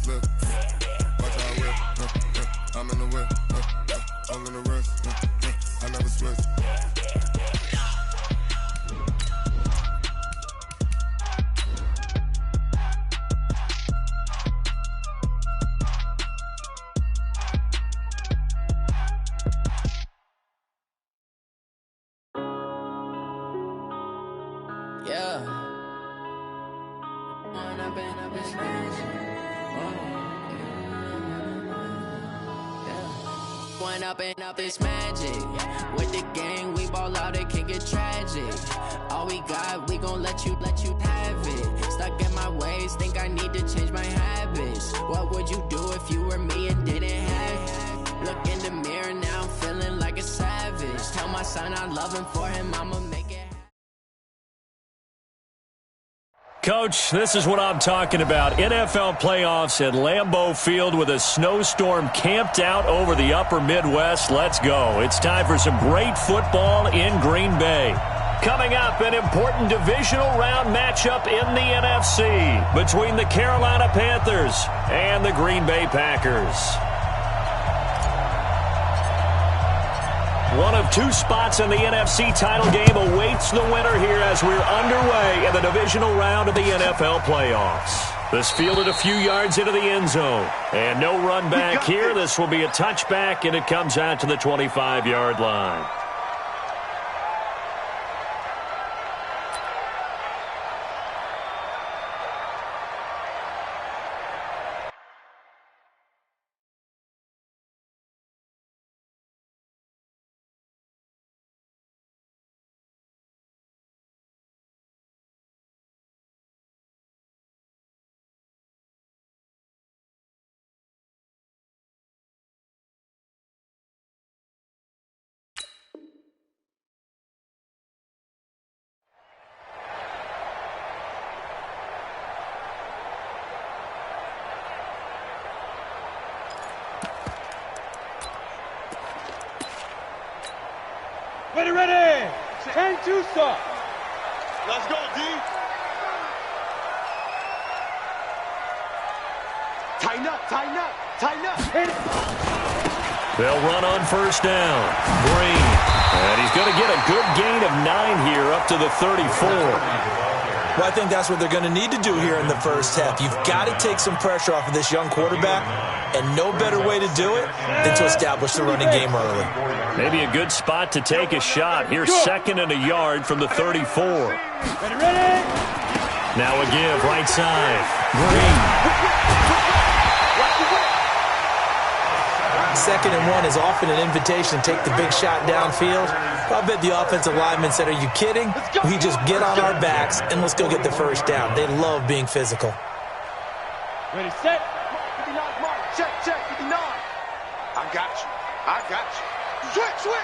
flip. Watch how I whip. I'm in the whip. I'm in the wrist. I never switch. Up it's magic. With the gang, we ball out, it can get tragic. All we got, we gon' let you have it. Stuck in my ways, think I need to change my habits. What would you do if you were me and didn't have it? Look in the mirror, now I'm feeling like a savage. Tell my son I love him, for him I'ma make it. Coach, this is what I'm talking about. NFL playoffs at Lambeau Field with a snowstorm camped out over the upper Midwest. Let's go. It's time for some great football in Green Bay. Coming up, an important divisional round matchup in the NFC between the Carolina Panthers and the Green Bay Packers. One of two spots in the NFC title game awaits the winner here as we're underway in the divisional round of the NFL playoffs. This fielded a few yards into the end zone. And no run back here. This will be a touchback, and it comes out to the 25-yard line. Ready! 10-2 stop. Let's go, D. Tighten up. Hit it. They'll run on first down. Green. And he's going to get a good gain of 9 here up to the 34. Well, I think that's what they're going to need to do here in the first half. You've got to take some pressure off of this young quarterback, and no better way to do it than to establish the running game early. Maybe a good spot to take a shot. Here's 2nd and a yard from the 34. Ready. Now a give, right side. Green. 2nd and 1 is often an invitation to take the big shot downfield. I bet the offensive lineman said, are you kidding? We just get on our backs and let's go get the first down. They love being physical. Ready, set. 59, mark. Check, 59. I got you. Switch.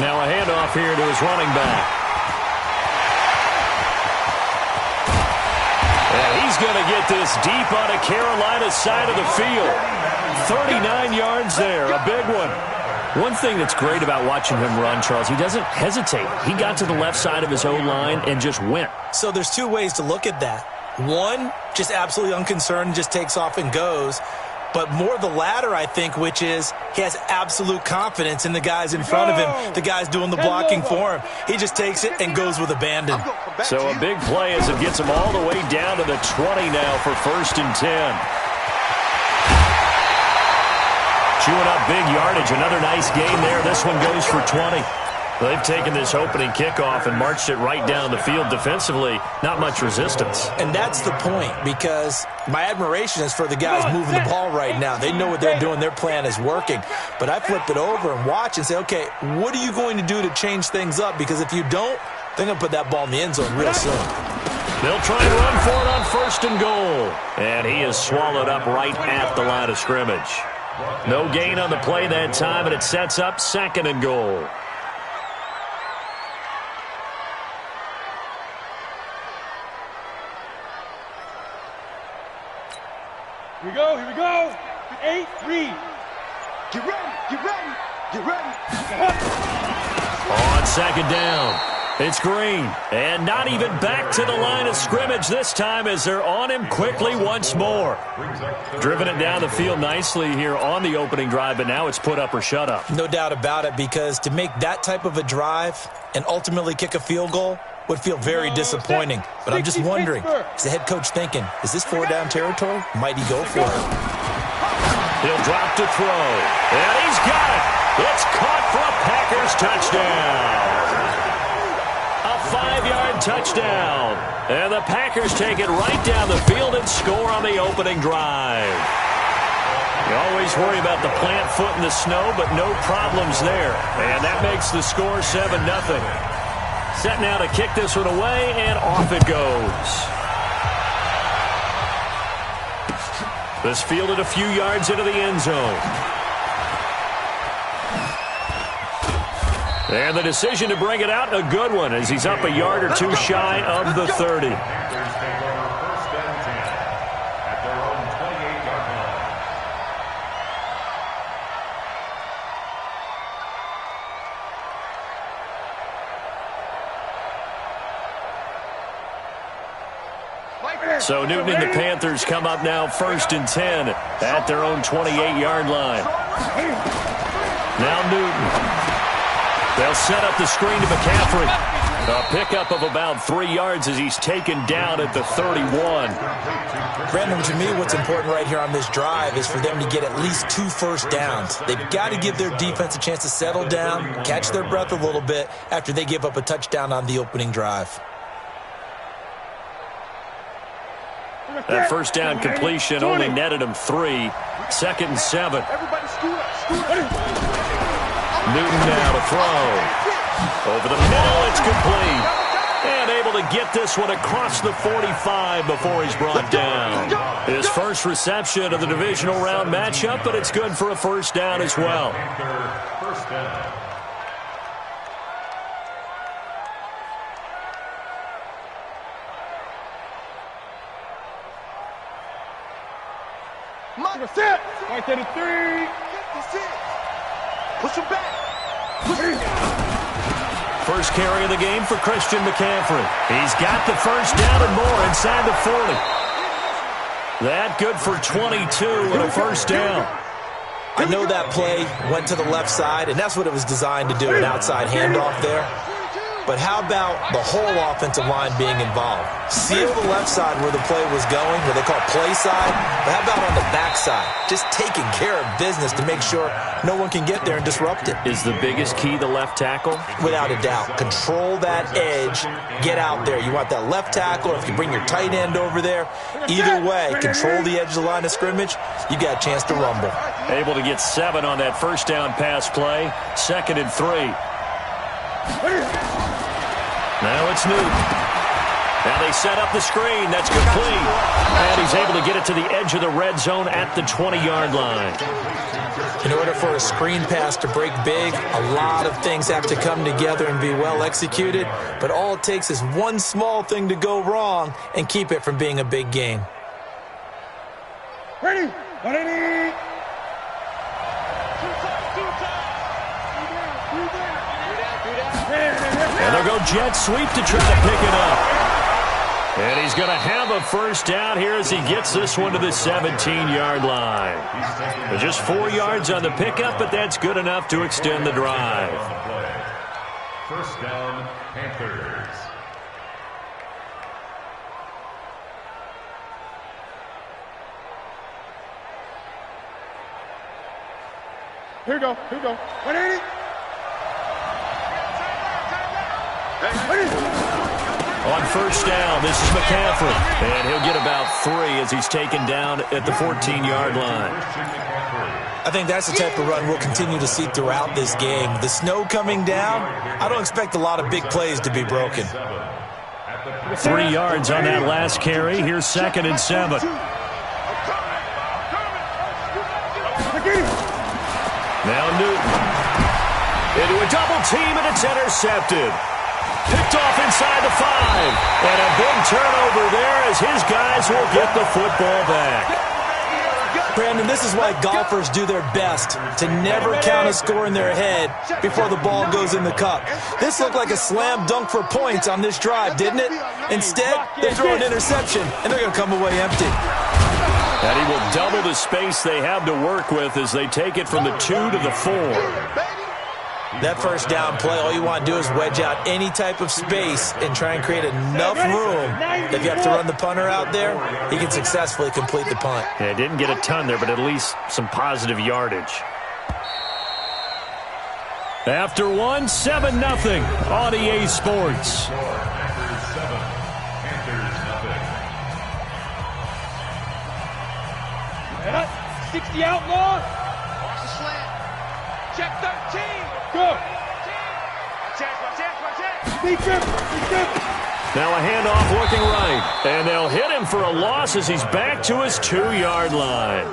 Now a handoff here to his running back. And he's going to get this deep on a Carolina side of the field. 39 yards there, a big one. One thing that's great about watching him run, Charles, he doesn't hesitate. He got to the left side of his O-line and just went. So there's two ways to look at that. One, just absolutely unconcerned, just takes off and goes. But more the latter, I think, which is he has absolute confidence in the guys in front of him, the guys doing the blocking for him. He just takes it and goes with abandon. So a big play as it gets him all the way down to the 20 now for 1st and 10. Chewing up big yardage. Another nice gain there. This one goes for 20. They've taken this opening kickoff and marched it right down the field defensively. Not much resistance. And that's the point, because my admiration is for the guys moving the ball right now. They know what they're doing. Their plan is working. But I flip it over and watch and say, okay, what are you going to do to change things up? Because if you don't, they're going to put that ball in the end zone real soon. They'll try and run for it on 1st and goal. And he is swallowed up right at the line of scrimmage. No gain on the play that time, and it sets up 2nd and goal. Here we go. 8-3. Get ready. On 2nd down. It's Green, and not even back to the line of scrimmage this time as they're on him quickly once more. Driven it down the field nicely here on the opening drive, but now it's put up or shut up. No doubt about it, because to make that type of a drive and ultimately kick a field goal would feel very disappointing. But I'm just wondering, is the head coach thinking, is this 4-down territory? Might he go for it? He'll drop to throw, and he's got it. It's caught for a Packers touchdown. A 5-yard touchdown. And the Packers take it right down the field and score on the opening drive. You always worry about the plant foot in the snow, but no problems there. And that makes the score 7-0. Set now to kick this one away, and off it goes. This fielded a few yards into the end zone. And the decision to bring it out, a good one, as he's up a yard or two shy of the 30. So Newton and the Panthers come up now 1st and 10 at their own 28-yard line. Now Newton. They'll set up the screen to McCaffrey. A pickup of about 3 yards as he's taken down at the 31. Brandon, to me, what's important right here on this drive is for them to get at least 2 first downs. They've got to give their defense a chance to settle down, catch their breath a little bit after they give up a touchdown on the opening drive. That first down completion only netted him 3. 2nd and 7. Newton now to throw. Over the middle, it's complete. And able to get this one across the 45 before he's brought down. His first reception of the divisional round matchup, but it's good for a first down as well. Set. Right to the 3. Push him back. First carry of the game for Christian McCaffrey. He's got the first down and more inside the 40. That good for 22 and a first down. I know that play went to the left side, and that's what it was designed to do, an outside handoff there. But how about the whole offensive line being involved? Seal the left side where the play was going, what they call play side. But how about on the back side? Just taking care of business to make sure no one can get there and disrupt it. Is the biggest key the left tackle? Without a doubt. Control that edge. Get out there. You want that left tackle, or if you bring your tight end over there. Either way, control the edge of the line of scrimmage. You got a chance to rumble. Able to get 7 on that first down pass play. 2nd and 3. Now it's Newton. Now they set up the screen. That's complete. And he's able to get it to the edge of the red zone at the 20-yard line. In order for a screen pass to break big, a lot of things have to come together and be well executed. But all it takes is one small thing to go wrong and keep it from being a big game. Ready. Ready. And they'll go jet sweep to try to pick it up. And he's going to have a first down here as he gets this one to the 17-yard line. Just 4 yards on the pickup, but that's good enough to extend the drive. First down, Panthers. Here we go. Here we go. 180. On first down, this is McCaffrey. And he'll get about 3 as he's taken down at the 14-yard line. I think that's the type of run we'll continue to see throughout this game. The snow coming down, I don't expect a lot of big plays to be broken. 3 yards on that last carry. Here's 2nd and 7. Now Newton. Into a double team, and it's intercepted. Picked off inside the 5. And a big turnover there as his guys will get the football back. Brandon, this is why golfers do their best to never count a score in their head before the ball goes in the cup. This looked like a slam dunk for points on this drive, didn't it? Instead, they throw an interception, and they're going to come away empty. And he will double the space they have to work with as they take it from the 2 to the 4. That first down play, all you want to do is wedge out any type of space and try and create enough room. If you have to run the punter out there, he can successfully complete the punt. Yeah, didn't get a ton there, but at least some positive yardage. After 1, 7-0 on EA Sports. Packers 7, Panthers 0. 60 outlaw. Watch the slant. Check 13. Go. Now a handoff looking right. And they'll hit him for a loss as he's back to his 2-yard line.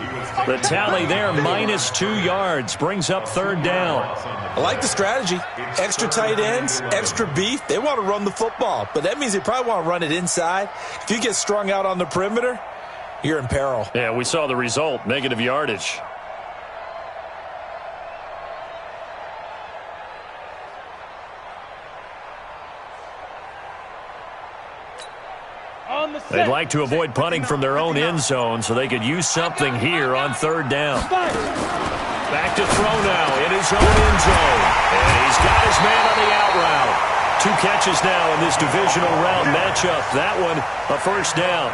The tally there, minus 2 yards, brings up 3rd down. I like the strategy. Extra tight ends, extra beef. They want to run the football, but that means they probably want to run it inside. If you get strung out on the perimeter, you're in peril. Yeah, we saw the result, negative yardage. They'd like to avoid punting from their own end zone so they could use something here on 3rd down. Back to throw now in his own end zone. And he's got his man on the out route. 2 catches now in this divisional round matchup. That one, a 1st down.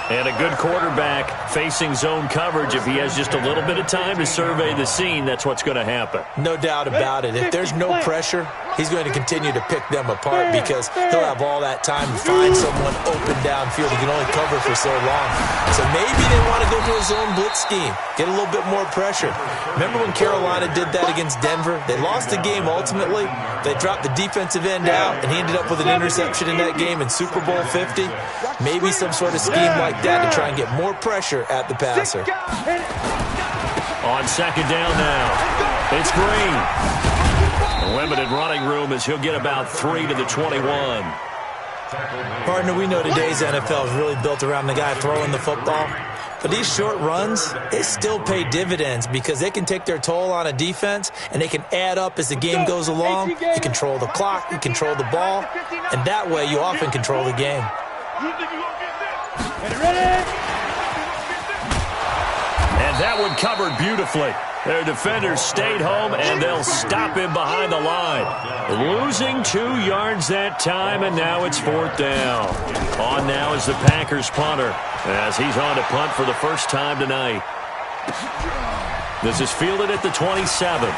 And a good quarterback facing zone coverage. If he has just a little bit of time to survey the scene, that's what's going to happen. No doubt about it. If there's no pressure, he's going to continue to pick them apart because he'll have all that time to find someone open downfield. He can only cover for so long. So maybe they want to go to a zone blitz scheme, get a little bit more pressure. Remember when Carolina did that against Denver? They lost the game ultimately. They dropped the defensive end out, and he ended up with an interception in that game in Super Bowl 50. Maybe some sort of scheme like that to try and get more pressure at the passer. On 2nd down now, it's Green. Limited running room as he'll get about 3 to the 21. Partner, we know today's NFL is really built around the guy throwing the football. But these short runs, they still pay dividends because they can take their toll on a defense and they can add up as the game goes along. You control the clock, you control the ball, and that way you often control the game. And that one covered beautifully. Their defenders stayed home, and they'll stop him behind the line. Losing 2 yards that time, and now it's 4th down. On now is the Packers punter, as he's on to punt for the first time tonight. This is fielded at the 27.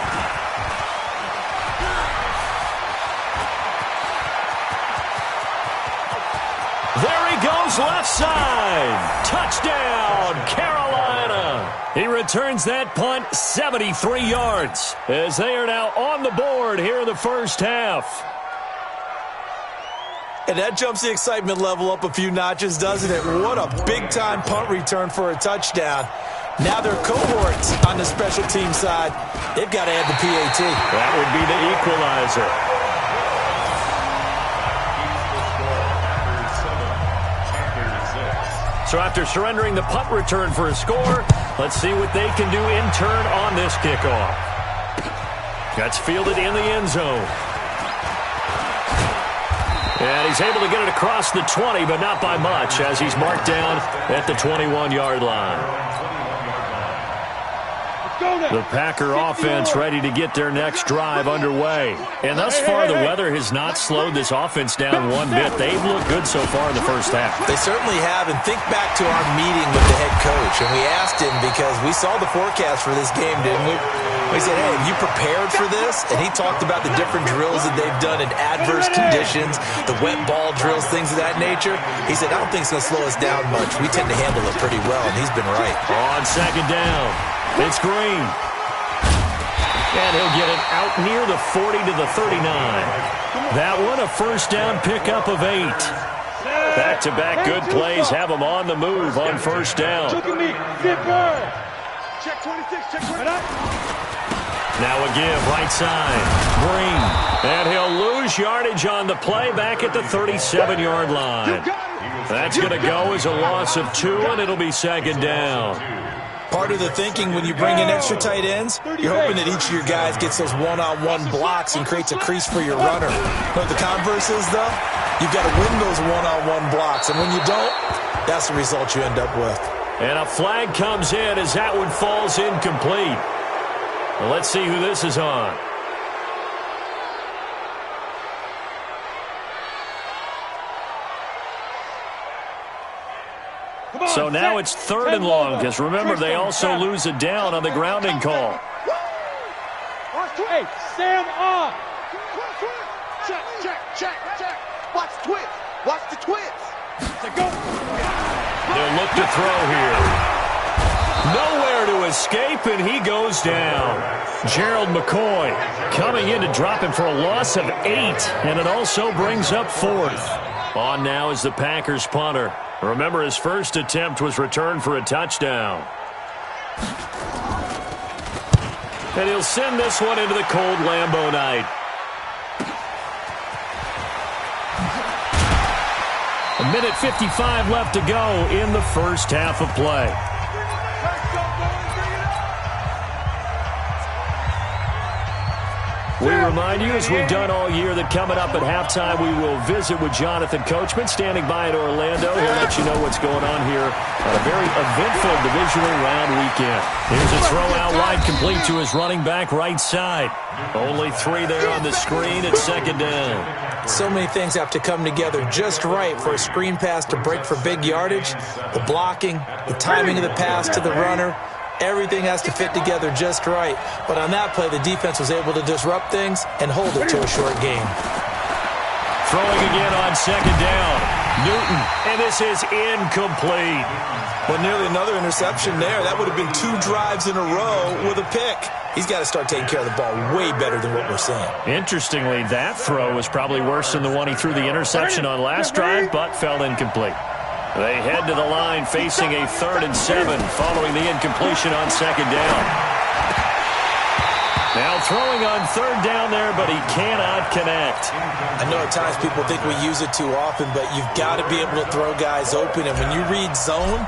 There he goes, left side. Touchdown, Carolina. He returns that punt 73 yards as they are now on the board here in the first half. And that jumps the excitement level up a few notches, doesn't it? What a big-time punt return for a touchdown. Now their cohorts on the special team side, they've got to add the PAT. That would be the equalizer. So after surrendering the punt return for a score, let's see what they can do in turn on this kickoff. That's fielded in the end zone. And he's able to get it across the 20, but not by much, as he's marked down at the 21-yard line. The Packer offense ready to get their next drive underway. And thus far, the weather has not slowed this offense down one bit. They've looked good so far in the first half. They certainly have. And think back to our meeting with the head coach. And we asked him because we saw the forecast for this game, didn't we? We said, hey, have you prepared for this? And he talked about the different drills that they've done in adverse conditions, the wet ball drills, things of that nature. He said, I don't think it's going to slow us down much. We tend to handle it pretty well, and he's been right. On 2nd down, it's Green. And he'll get it out near the 40 to the 39. That one, a first down pickup of 8. Back-to-back good plays have him on the move on first down. Now a give, right side. Green. And he'll lose yardage on the play back at the 37-yard line. That's going to go as a loss of 2, and it'll be 2nd down. Part of the thinking when you bring in extra tight ends, you're hoping that each of your guys gets those one-on-one blocks and creates a crease for your runner. But the converse is, though, you've got to win those one-on-one blocks. And when you don't, that's the result you end up with. And a flag comes in as that one falls incomplete. Well, let's see who this is on. So now it's 3rd and long, because remember, they also lose a down on the grounding call. Hey, stand up. Check, check, check, check. Watch the twist. Watch the twist. They'll look to throw here. Nowhere to escape, and he goes down. Gerald McCoy coming in to drop him for a loss of 8, and it also brings up 4th. On now is the Packers punter. Remember, his first attempt was returned for a touchdown. And he'll send this one into the cold Lambeau night. A minute 55 left to go in the first half of play. We remind you, as we've done all year, that coming up at halftime, we will visit with Jonathan Coachman, standing by in Orlando. He'll let you know what's going on here on a very eventful divisional round weekend. Here's a throw out wide, complete to his running back right side. Only 3 there on the screen at 2nd down. So many things have to come together just right for a screen pass to break for big yardage. The blocking, the timing of the pass to the runner. Everything has to fit together just right. But on that play, the defense was able to disrupt things and hold it to a short game. Throwing again on 2nd down. Newton, and this is incomplete. Well, nearly another interception there. That would have been 2 drives in a row with a pick. He's got to start taking care of the ball way better than what we're seeing. Interestingly, that throw was probably worse than the one he threw the interception on last drive, but fell incomplete. They head to the line facing a 3rd and 7 following the incompletion on 2nd down. Now throwing on 3rd down there, but he cannot connect. I know at times people think we use it too often, but you've got to be able to throw guys open. And when you read zone,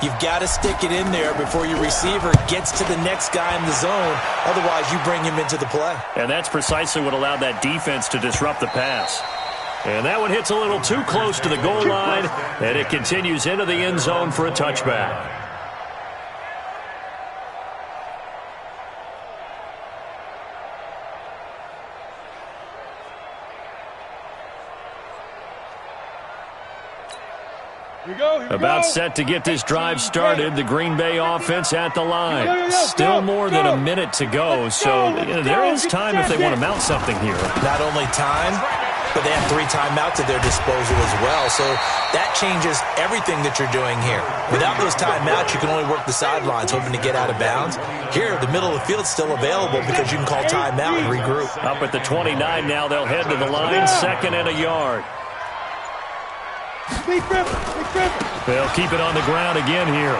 you've got to stick it in there before your receiver gets to the next guy in the zone. Otherwise, you bring him into the play. And that's precisely what allowed that defense to disrupt the pass. And that one hits a little too close to the goal line, and it continues into the end zone for a touchback. About set to get this drive started. The Green Bay offense at the line. Still more than a minute to go, so there is time if they want to mount something here. Not only time, but they have 3 timeouts at their disposal as well. So that changes everything that you're doing here. Without those timeouts, you can only work the sidelines, hoping to get out of bounds. Here, the middle of the field is still available because you can call timeout and regroup. Up at the 29 now, they'll head to the line, 2nd and a yard. They'll keep it on the ground again here.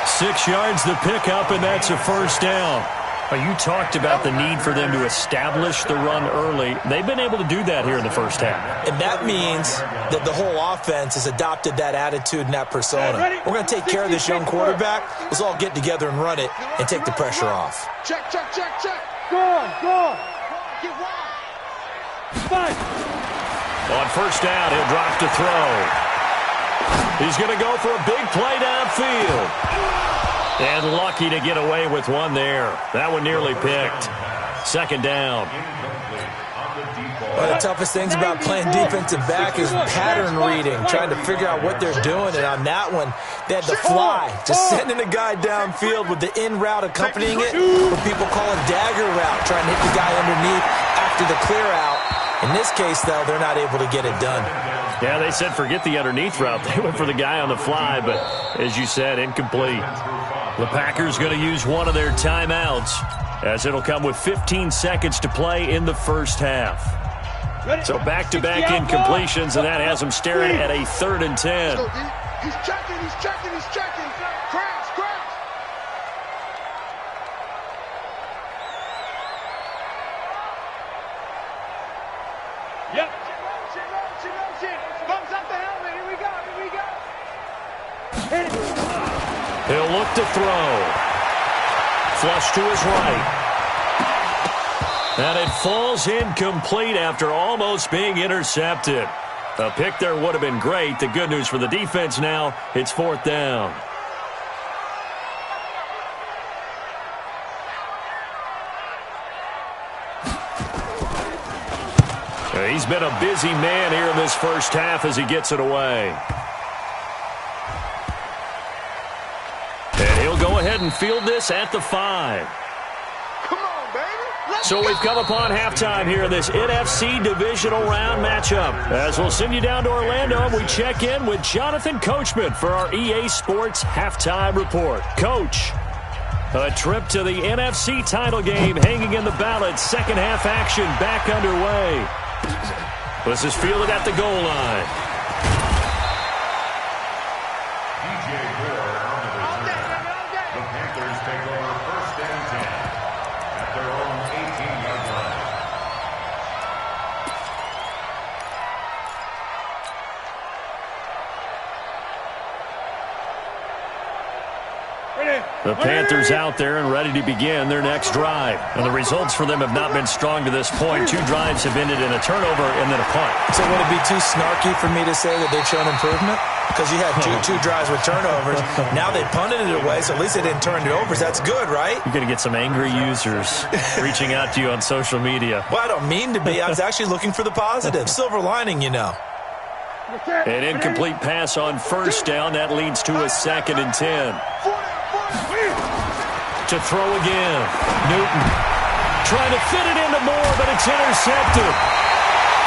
6 yards the pickup, and that's a 1st down. You talked about the need for them to establish the run early. They've been able to do that here in the first half. And that means that the whole offense has adopted that attitude and that persona. We're going to take care of this young quarterback. Let's all get together and run it and take the pressure off. Check, check, check, check. Go on, go on. Get wide. Fight. On 1st down, he'll drop to throw. He's going to go for a big play downfield. And lucky to get away with one there. That one nearly picked. 2nd down. One of the toughest things about playing defensive back is pattern reading, trying to figure out what they're doing. And on that one, they had the fly, just sending a guy downfield with the in route accompanying it, what people call a dagger route, trying to hit the guy underneath after the clear out. In this case, though, they're not able to get it done. Yeah, they said forget the underneath route. They went for the guy on the fly, but as you said, incomplete. The Packers going to use one of their timeouts, as it'll come with 15 seconds to play in the first half. So back-to-back incompletions, and that has them staring at a 3rd and 10. He's checking, he's checking, he's checking. Crash, crash. Yep. Motion. Thumbs up the helmet. Here we go, here we go. Hit it. to throw. Flush to his right. And it falls incomplete after almost being intercepted. A pick there would have been great. The good news for the defense now, it's 4th down. He's been a busy man here in this first half as he gets it away. And he'll go ahead and field this at the 5. So we've come upon halftime here in this NFC divisional round matchup. As we'll send you down to Orlando, we check in with Jonathan Coachman for our EA Sports halftime report. Coach, a trip to the NFC title game hanging in the balance. Second half action back underway. This is fielded at the goal line. The Panthers take over 1st and 10 at their own 18-yard line. The Panthers out there and ready to begin their next drive. And the results for them have not been strong to this point. 2 drives have ended in a turnover and then a punt. So would it be too snarky for me to say that they've shown improvement? Because you had two drives with turnovers. Now they punted it away, so at least they didn't turn it over. So that's good, right? You're going to get some angry users reaching out to you on social media. Well, I don't mean to be. I was actually looking for the positive. Silver lining, you know. An incomplete pass on 1st down. That leads to a 2nd and 10. To throw again. Newton trying to fit it into Moore, but it's intercepted.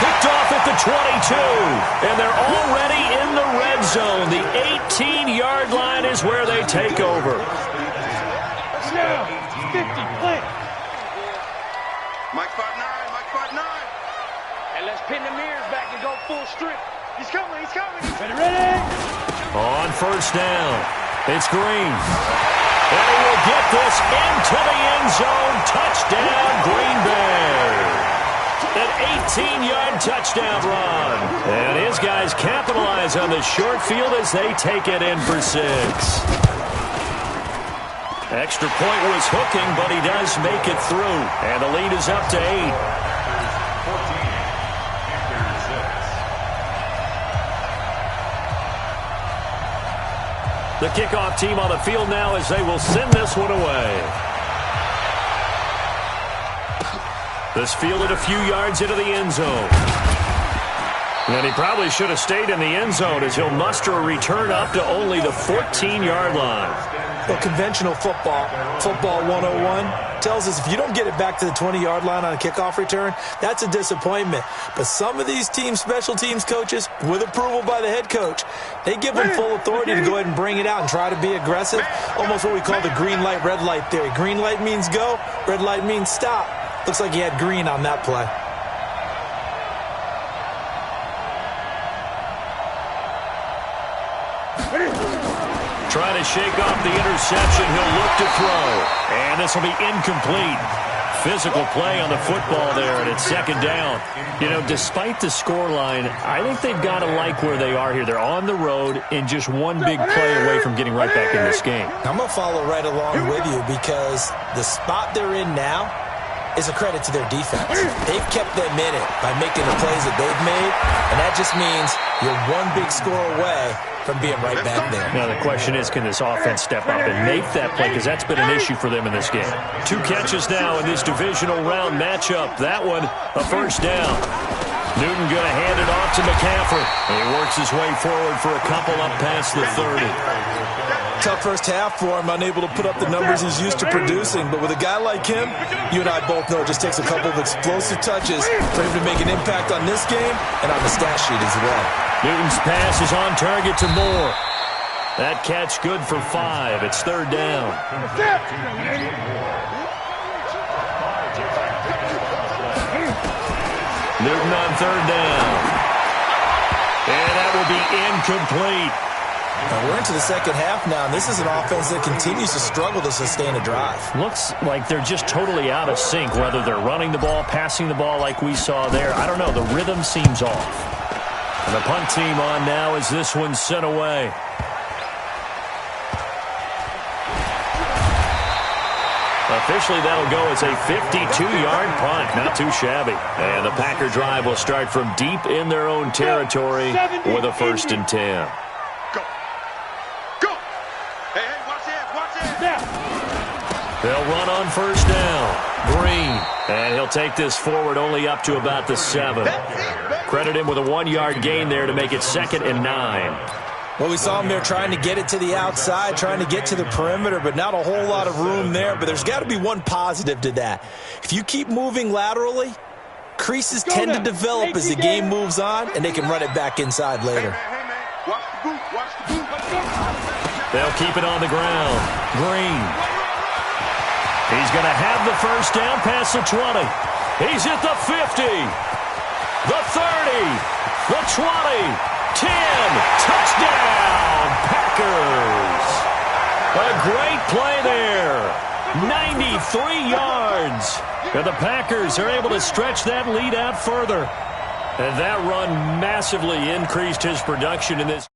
Picked off at the 22. And they're already in the red zone. The 18-yard line is where they take over. Now, 50, play. Mike 5'9", Mike 5'9". And let's pin the mirrors back and go full strip. He's coming, he's coming. Ready? On 1st down, it's Green. And he will get this into the end zone. Touchdown, Green Bay. An 18-yard touchdown run. And his guys capitalize on the short field as they take it in for 6. Extra point was hooking, but he does make it through. And the lead is up to 8. The kickoff team on the field now as they will send this one away. This fielded a few yards into the end zone. And he probably should have stayed in the end zone as he'll muster a return up to only the 14-yard line. Well, conventional football 101, tells us if you don't get it back to the 20-yard line on a kickoff return, that's a disappointment. But some of these teams, special teams coaches, with approval by the head coach, they give them full authority to go ahead and bring it out and try to be aggressive. Almost what we call the green light, red light theory. Green light means go, red light means stop. Looks like he had green on that play. Trying to shake off the interception. He'll look to throw. And this will be incomplete. Physical play on the football there, and it's 2nd down. You know, despite the scoreline, I think they've got to like where they are here. They're on the road and just one big play away from getting right back in this game. I'm going to follow right along with you because the spot they're in now is a credit to their defense. They've kept them in it by making the plays that they've made, and that just means you're one big score away from being right back there. Now the question is, can this offense step up and make that play? Because that's been an issue for them in this game. 2 catches now in this divisional round matchup. That one, a 1st down. Newton going to hand it off to McCaffrey. And he works his way forward for a couple up past the 30. Tough first half for him, unable to put up the numbers he's used to producing. But with a guy like him, you and I both know it just takes a couple of explosive touches for him to make an impact on this game and on the stat sheet as well. Newton's pass is on target to Moore. That catch good for 5. It's 3rd down. Newton on 3rd down. And that will be incomplete. Now we're into the second half now, and this is an offense that continues to struggle to sustain a drive. Looks like they're just totally out of sync, whether they're running the ball, passing the ball like we saw there. I don't know. The rhythm seems off. And the punt team on now as this one's sent away. Officially, that'll go as a 52-yard punt. Not too shabby. And the Packer drive will start from deep in their own territory with a 1st and 10. Go. Go. Hey, watch this. They'll run on 1st down. Green. And he'll take this forward only up to about the 7. Credit him with a 1-yard gain there to make it 2nd and 9. Well, we saw him there trying to get it to the outside, trying to get to the perimeter, but not a whole lot of room there. But there's got to be one positive to that. If you keep moving laterally, creases tend to develop as the game moves on, and they can run it back inside later. They'll keep it on the ground. Green. He's going to have the 1st down past the 20. He's at the 50, the 30, the 20. 10, touchdown, Packers. A great play there, 93 yards. And the Packers are able to stretch that lead out further. And that run massively increased his production in this.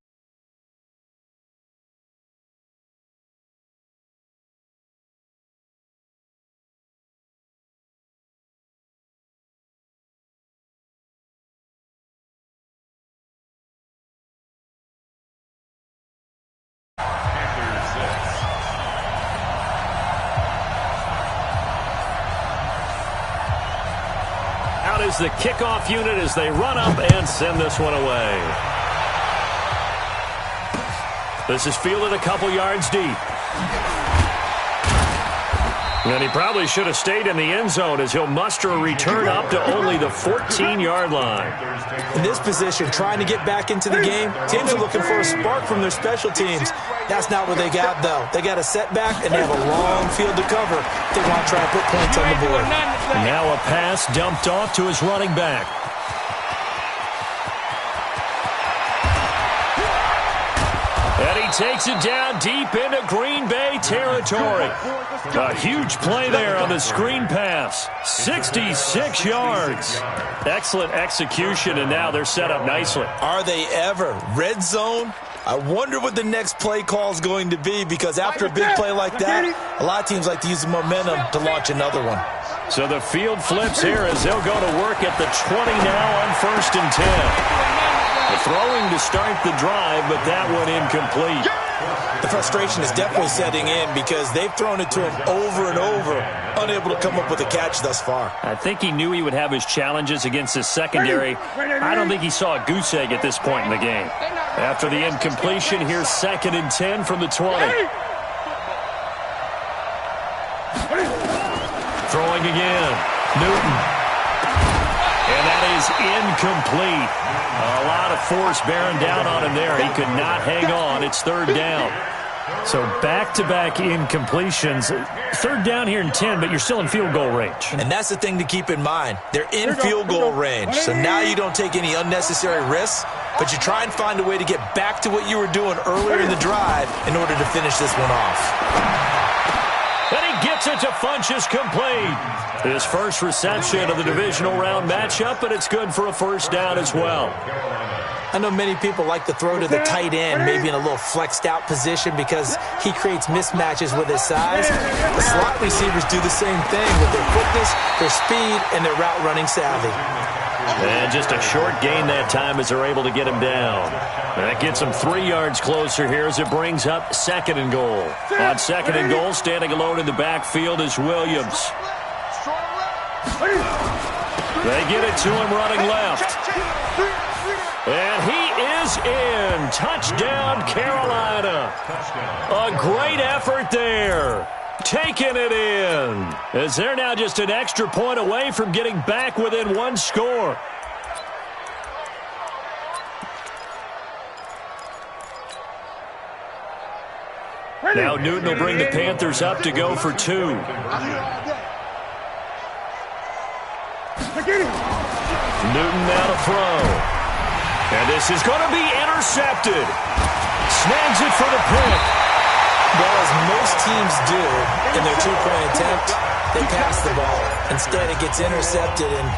Is the kickoff unit as they run up and send this one away. This is fielded a couple yards deep. And he probably should have stayed in the end zone as he'll muster a return up to only the 14-yard line. In this position, trying to get back into the game, teams are looking for a spark from their special teams. That's not what they got, though. They got a setback, and they have a long field to cover. They want to try to put points on the board. And now a pass dumped off to his running back. And he takes it down deep into Green Bay territory. A huge play there on the screen pass. 66 yards. Excellent execution, and now they're set up nicely. Are they ever? Red zone? I wonder what the next play call is going to be, because after a big play like that, a lot of teams like to use the momentum to launch another one. So the field flips here as they'll go to work at the 20 now on 1st and 10. The throwing to start the drive, but that one incomplete. The frustration is definitely setting in because they've thrown it to him over and over, unable to come up with a catch thus far. I think he knew he would have his challenges against his secondary. I don't think he saw a goose egg at this point in the game. After the incompletion, here's 2nd and 10 from the 20. Throwing again. Newton. And that is incomplete. A lot of force bearing down on him there. He could not hang on. It's 3rd down. So back-to-back incompletions. 3rd down here in 10, but you're still in field goal range. And that's the thing to keep in mind. They're in field goal range. So now you don't take any unnecessary risks, but you try and find a way to get back to what you were doing earlier in the drive in order to finish this one off. And he gets it to Funchess complete. His first reception of the divisional round matchup, but it's good for a 1st down as well. I know many people like to throw to the tight end, maybe in a little flexed out position because he creates mismatches with his size. The slot receivers do the same thing with their quickness, their speed, and their route running savvy. And just a short gain that time as they're able to get him down. That gets him 3 yards closer here as it brings up 2nd and goal. On 2nd and goal, standing alone in the backfield is Williams. They get it to him running left. And he is in. Touchdown, Carolina. A great effort there. Taking it in. As they're now just an extra point away from getting back within 1 score. Now Newton will bring the Panthers up to go for 2. Newton now to throw. And this is going to be intercepted. Snags it for the pick. Well, as most teams do in their 2-point attempt, they pass the ball. Instead, it gets intercepted. And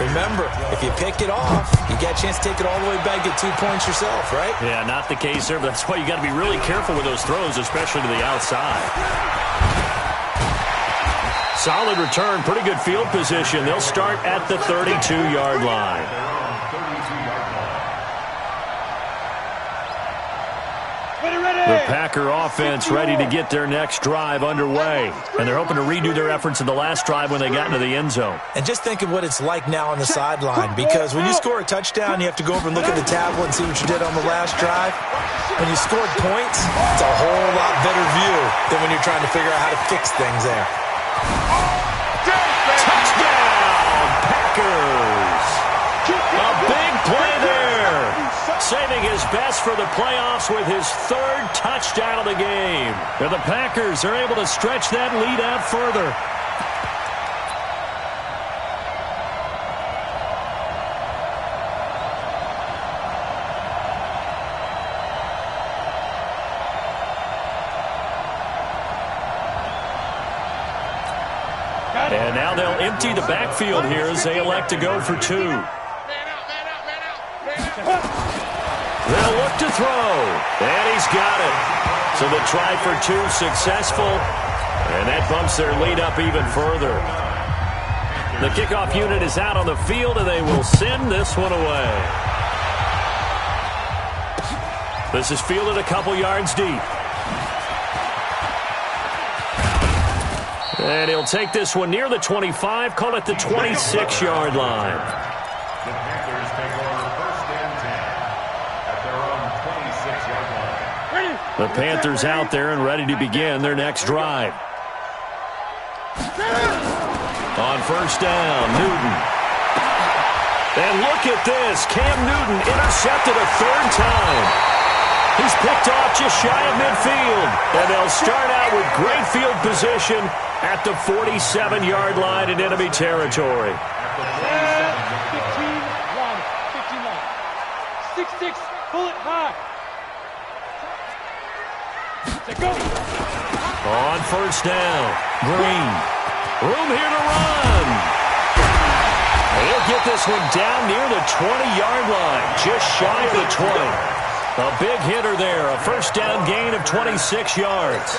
remember, if you pick it off, you get a chance to take it all the way back, get 2 points yourself, right? Yeah, not the case there, but that's why you got to be really careful with those throws, especially to the outside. Solid return, pretty good field position. They'll start at the 32-yard line. The Packer offense ready to get their next drive underway. And they're hoping to redo their efforts in the last drive when they got into the end zone. And just think of what it's like now on the sideline, because when you score a touchdown, you have to go over and look at the tablet and see what you did on the last drive. When you scored points, it's a whole lot better view than when you're trying to figure out how to fix things there. Touchdown, Packers! A big play there. Saving his best for the playoffs with his third touchdown of the game. And the Packers are able to stretch that lead out further. And now they'll empty the backfield here as they elect to go for two. They'll look to throw, and he's got it. So the try for two successful, and that bumps their lead up even further. The kickoff unit is out on the field, and they will send this one away. This is fielded a couple yards deep. And he'll take this one near the 25, call it the 26-yard line. The Panthers take over first and 10 at their own 26-yard line. The Panthers out there and ready to begin their next drive. On first down, Newton. And look at this. Cam Newton intercepted a third time. He's picked off just shy of midfield. And they'll start out with great field position at the 47-yard line in enemy territory. 15 line. 6-6, pull it high. Go. On first down, Green. Room here to run. He'll get this one down near the 20-yard line, just shy of the 20. A big hitter there, a first down gain of 26 yards.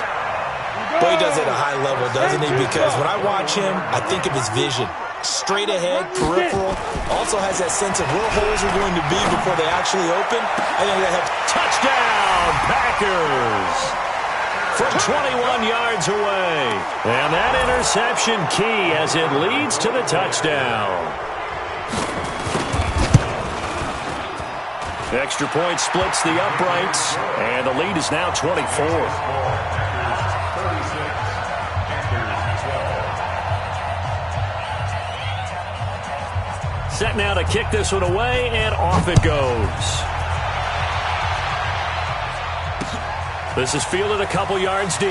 Boy, he does it at a high level, doesn't he? Because when I watch him, I think of his vision. Straight ahead, peripheral. Also has that sense of where holes are going to be before they actually open. I think that helps. Touchdown, Packers! From 21 yards away. And that interception key as it leads to the touchdown. Extra point splits the uprights, and the lead is now 24. Set now to kick this one away, and off it goes. This is fielded a couple yards deep.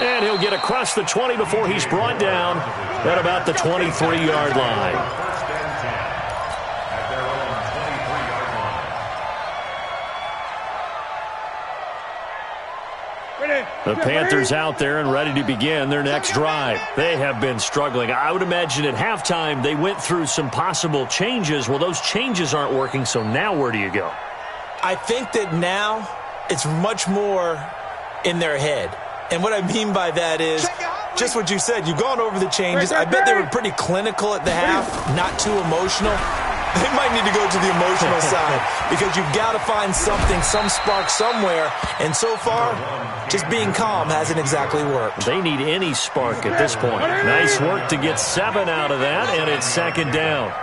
And he'll get across the 20 before he's brought down at about the 23-yard line. The Panthers out there and ready to begin their next drive. They have been struggling. I would imagine at halftime they went through some possible changes. Well, those changes aren't working, so now where do you go? I think that now it's much more in their head. And what I mean by that is just what you said. You've gone over the changes. I bet they were pretty clinical at the half, not too emotional. They might need to go to the emotional side because you've got to find something, some spark somewhere. And so far, just being calm hasn't exactly worked. They need any spark at this point. Nice work to get 7 out of that, and it's second down.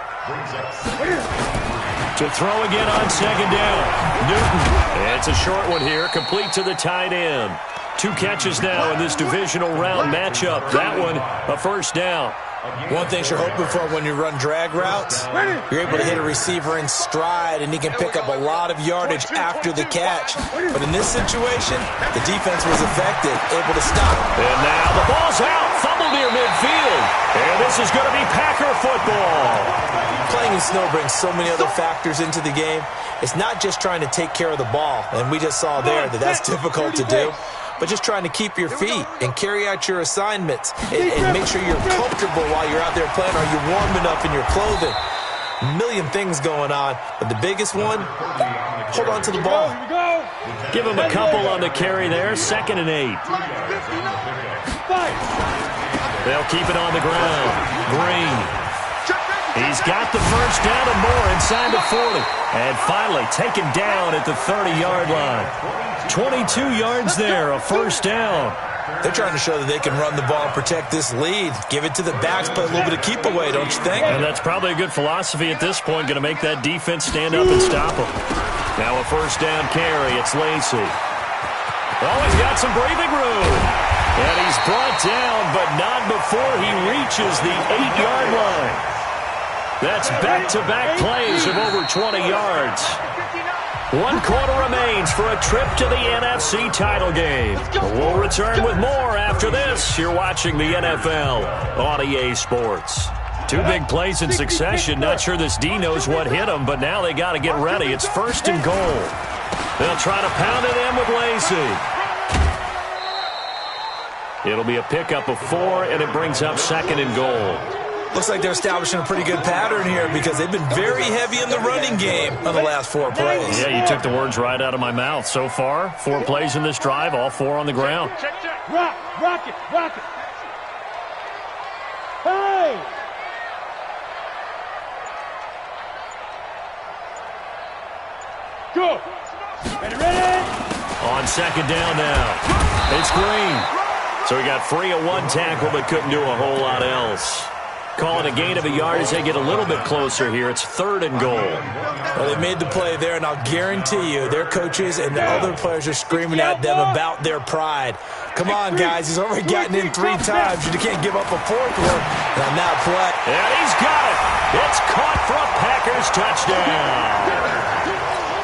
To throw again on second down. Newton. It's a short one here, complete to the tight end. 2 catches now in this divisional round matchup. That one, a first down. One thing you're hoping for when you run drag routes, you're able to hit a receiver in stride, and he can pick up a lot of yardage after the catch. But in this situation, the defense was effective, able to stop. And now the ball's out, fumbled near midfield. And this is going to be Packer football. Playing in snow brings so many other factors into the game. It's not just trying to take care of the ball, and we just saw there that that's difficult to do. But just trying to keep your feet and carry out your assignments and make sure you're comfortable while you're out there playing. Are you warm enough in your clothing? A million things going on, but the biggest one, hold on to the ball. Give him a couple on the carry there. 2nd and 8. They'll keep it on the ground. Green. He's got the first down and more inside the 40. And finally taken down at the 30-yard line. 22 yards there, a first down. They're trying to show that they can run the ball and protect this lead. Give it to the backs, play a little bit of keep away, don't you think? And that's probably a good philosophy at this point, going to make that defense stand up and stop them. Now a first down carry. It's Lacy. Oh, he's got some breathing room. And he's brought down, but not before he reaches the 8-yard line. That's back-to-back plays of over 20 yards. 1 quarter remains for a trip to the NFC title game. We'll return with more after this. You're watching the NFL on EA Sports. 2 big plays in succession. Not sure this D knows what hit him, but now they got to get ready. It's 1st and goal. They'll try to pound it in with Lacy. It'll be a pickup of 4, and it brings up 2nd and goal. Looks like they're establishing a pretty good pattern here because they've been very heavy in the running game on the last 4 plays. Yeah, you took the words right out of my mouth. So far, 4 plays in this drive, all 4 on the ground. Rock it. Hey! Go! Ready? On 2nd down now. It's Green. So he got free of 1 tackle but couldn't do a whole lot else. Call it a gain of a yard as they get a little bit closer here. It's 3rd and goal. Well, they made the play there, and I'll guarantee you their coaches and the other players are screaming at them about their pride. Come on, guys. He's already gotten in 3 times. You can't give up a 4th one on that play. And he's got it. It's caught for a Packers touchdown.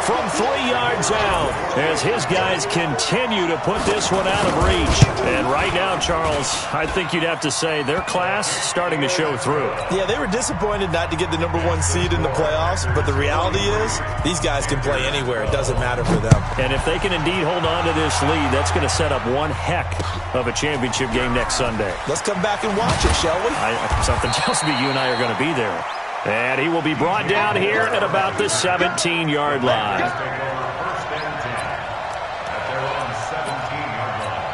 From 3 yards out as his guys continue to put this one out of reach. And right now, Charles, I think you'd have to say their class starting to show through. Yeah, they were disappointed not to get the #1 seed in the playoffs, but the reality is these guys can play anywhere. It doesn't matter for them. And if they can indeed hold on to this lead, that's going to set up one heck of a championship game next Sunday. Let's come back and watch it, shall we? Something tells me you and I are going to be there. And he will be brought down here at about the 17-yard line. First and 10 at their own 17-yard line.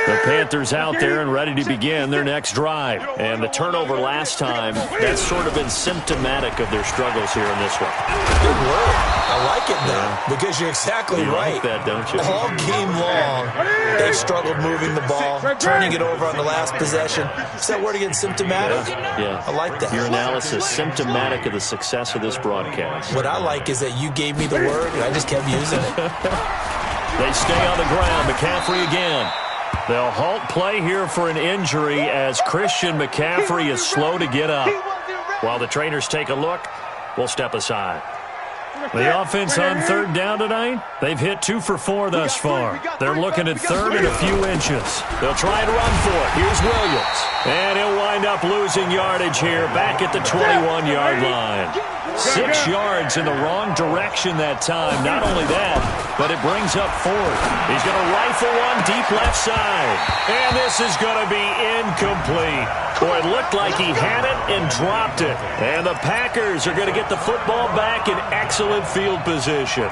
The Panthers out there and ready to begin their next drive. And the turnover last time, that's sort of been symptomatic of their struggles here in this one. Good word. I like it, though, because you're exactly right. Like that, don't you? All game long, they've struggled moving the ball, turning it over on the last possession. Is that word again, symptomatic? Yeah. I like that. Your analysis, symptomatic of the success of this broadcast. What I like is that you gave me the word, and I just kept using it. They stay on the ground. McCaffrey again. They'll halt play here for an injury as Christian McCaffrey is slow to get up. While the trainers take a look, we'll step aside. The offense on 3rd down tonight, they've hit 2 for 4 thus far. They're looking at 3rd and a few inches. They'll try and run for it. Here's Williams. And he'll wind up losing yardage here back at the 21-yard line. 6 yards in the wrong direction that time. Not only that, but it brings up 4th. He's going to rifle one deep left side. And this is going to be incomplete. Boy, it looked like he had it and dropped it. And the Packers are going to get the football back in excellent field position.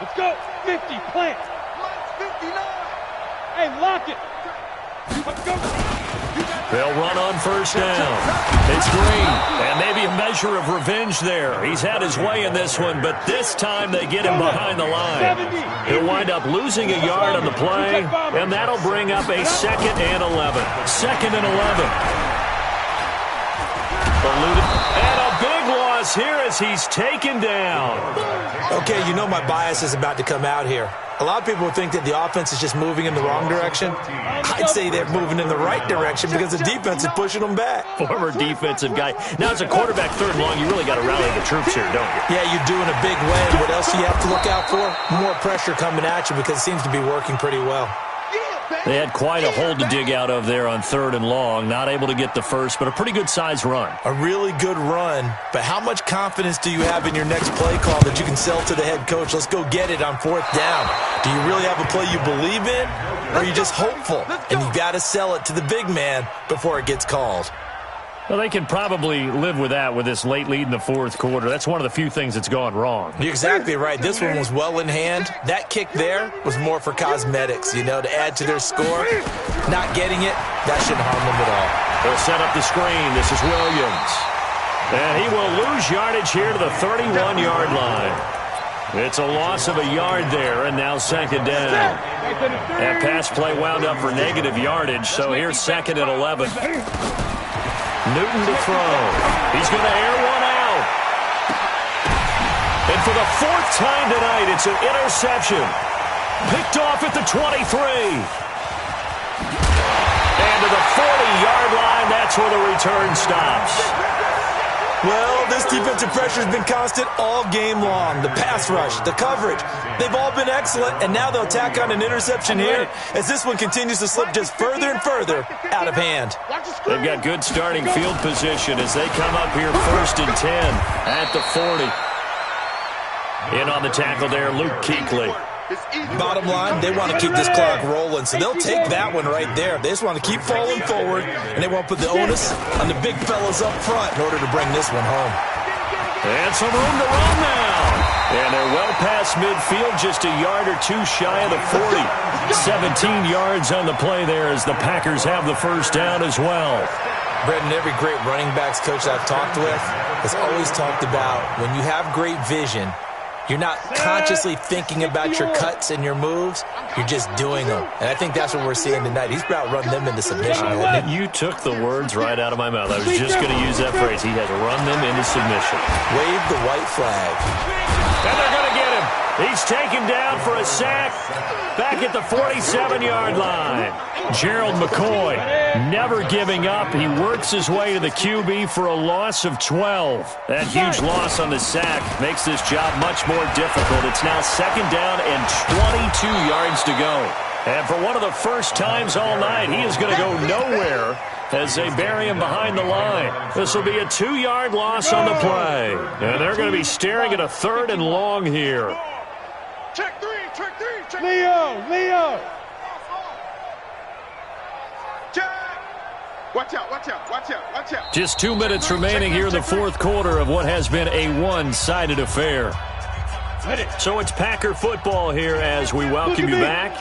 Let's go. 50, plant. 59. Hey, lock it. Let's go. They'll run on 1st down. It's Green. And maybe a measure of revenge there. He's had his way in this one, but this time they get him behind the line. He'll wind up losing a yard on the play, and that'll bring up a 2nd and 11. 2nd and 11. And a big loss here as he's taken down. Okay, you know my bias is about to come out here. A lot of people would think that the offense is just moving in the wrong direction. I'd say they're moving in the right direction because the defense is pushing them back. Former defensive guy. Now, as a quarterback 3rd and long, you really got to rally the troops here, don't you? Yeah, you do in a big way. What else do you have to look out for? More pressure coming at you because it seems to be working pretty well. They had quite a hole to dig out of there on 3rd and long. Not able to get the first, but a pretty good-sized run. A really good run, but how much confidence do you have in your next play call that you can sell to the head coach? Let's go get it on 4th down. Do you really have a play you believe in, or are you just hopeful? And you got to sell it to the big man before it gets called. Well, they can probably live with that with this late lead in the fourth quarter. That's one of the few things that's gone wrong. You're exactly right. This one was well in hand. That kick there was more for cosmetics, to add to their score. Not getting it, that shouldn't harm them at all. They'll set up the screen. This is Williams. And he will lose yardage here to the 31-yard line. It's a loss of a yard there, and now second down. That pass play wound up for negative yardage, so here's second and 11. Newton to throw. He's going to air one out. And for the fourth time tonight, it's an interception. Picked off at the 23. And to the 40-yard line, that's where the return stops. Well, this defensive pressure has been constant all game long. The pass rush, the coverage, they've all been excellent, and now they'll tack on an interception here as this one continues to slip just further and further out of hand. They've got good starting field position as they come up here first and 10 at the 40. In on the tackle there, Luke Kuechly. Bottom line, they want to keep this clock rolling, so they'll take that one right there. They just want to keep falling forward, and they won't put the onus on the big fellas up front in order to bring this one home. And some room to run now. And they're well past midfield, just a yard or two shy of the 40. 17 yards on the play there as the Packers have the first down as well. Brendan, every great running backs coach I've talked with has always talked about when you have great vision, you're not consciously thinking about your cuts and your moves. You're just doing them. And I think that's what we're seeing tonight. He's about run them into submission. You took the words right out of my mouth. I was just going to use that phrase. He has run them into submission. Wave the white flag. And they're going to get him. He's taken down for a sack back at the 47-yard line. Gerald McCoy never giving up. He works his way to the QB for a loss of 12. That huge loss on the sack makes this job much more difficult. It's now second down and 22 yards to go. And for one of the first times all night, he is going to go nowhere as they bury him behind the line. This will be a 2-yard loss on the play. And they're going to be staring at a third and long here. Check three, check Leo. Watch out. Just 2 minutes remaining here in the fourth quarter of what has been a one-sided affair. So it's Packer football here as we welcome you back.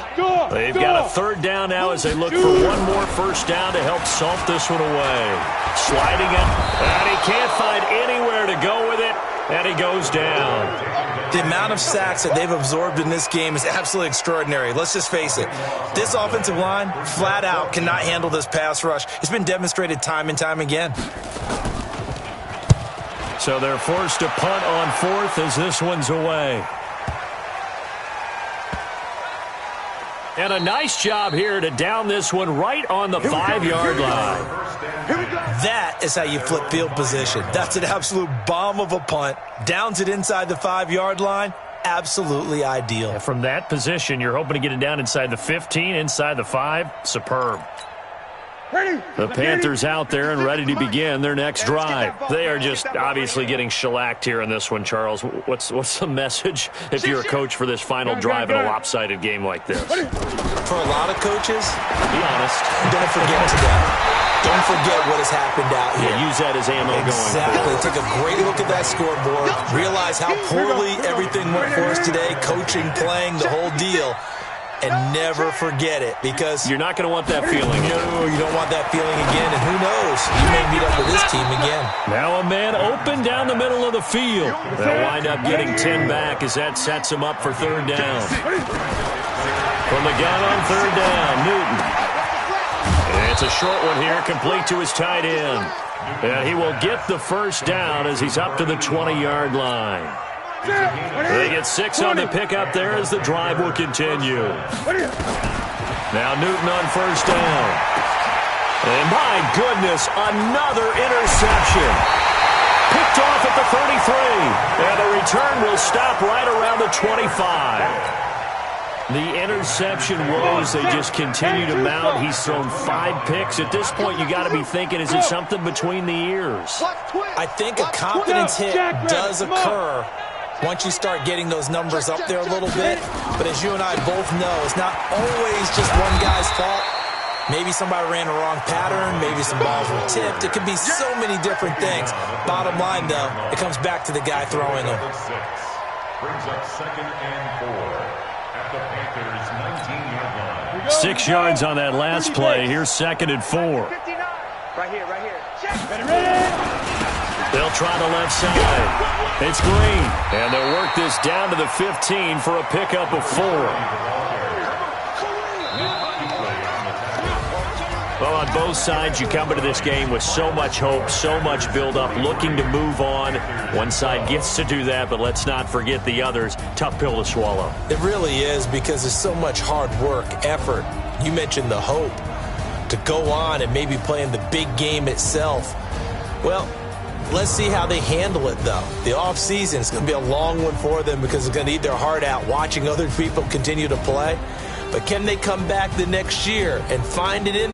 They've got a third down now as they look for one more first down to help salt this one away. Sliding it, and he can't find anywhere to go with it, and he goes down. The amount of sacks that they've absorbed in this game is absolutely extraordinary. Let's just face it. This offensive line, flat out, cannot handle this pass rush. It's been demonstrated time and time again. So they're forced to punt on fourth as this one's away. And a nice job here to down this one right on the 5-yard line. That is how you flip field position. That's an absolute bomb of a punt. Downs it inside the 5-yard line. Absolutely ideal. And from that position, you're hoping to get it down inside the 15, inside the 5. Superb. The Panthers out there and ready to begin their next drive. They are just obviously getting shellacked here in this one, Charles. What's the message if you're a coach for this final drive in a lopsided game like this? For a lot of coaches, be honest, don't forget today. Don't forget what has happened out here. Yeah, use that as ammo going forward. Take a great look at that scoreboard. Realize how poorly everything went for us today. Coaching, playing, the whole deal. And never forget it, because you're not going to want that feeling. No, you don't want that feeling again, and who knows? You may meet up with this team again. Now a man open down the middle of the field. They'll wind up getting 10 back as that sets them up for third down. From the gun on third down, Newton. And it's a short one here, complete to his tight end. And he will get the first down as he's up to the 20-yard line. They get 6 on the pickup there as the drive will continue. Now Newton on first down. And my goodness, another interception. Picked off at the 33. And the return will stop right around the 25. The interception woes, they just continue to mount. He's thrown 5 picks. At this point, you got to be thinking, is it something between the ears? I think a confidence hit does occur once you start getting those numbers up there a little bit. But as you and I both know, it's not always just one guy's fault. Maybe somebody ran a wrong pattern. Maybe some balls were tipped. It could be so many different things. Bottom line, though, it comes back to the guy throwing them. Brings up 2nd and 4 at the Panthers' 19-yard line. 6 yards on that last play. Here's 2nd and 4. Right here, right here. They'll try the left side. It's Green. And they'll work this down to the 15 for a pickup of 4. Well, on both sides, you come into this game with so much hope, so much build-up, looking to move on. One side gets to do that, but let's not forget the others. Tough pill to swallow. It really is, because there's so much hard work, effort. You mentioned the hope to go on and maybe play in the big game itself. Well, let's see how they handle it, though. The offseason is going to be a long one for them because they're going to eat their heart out watching other people continue to play. But can they come back the next year and find it in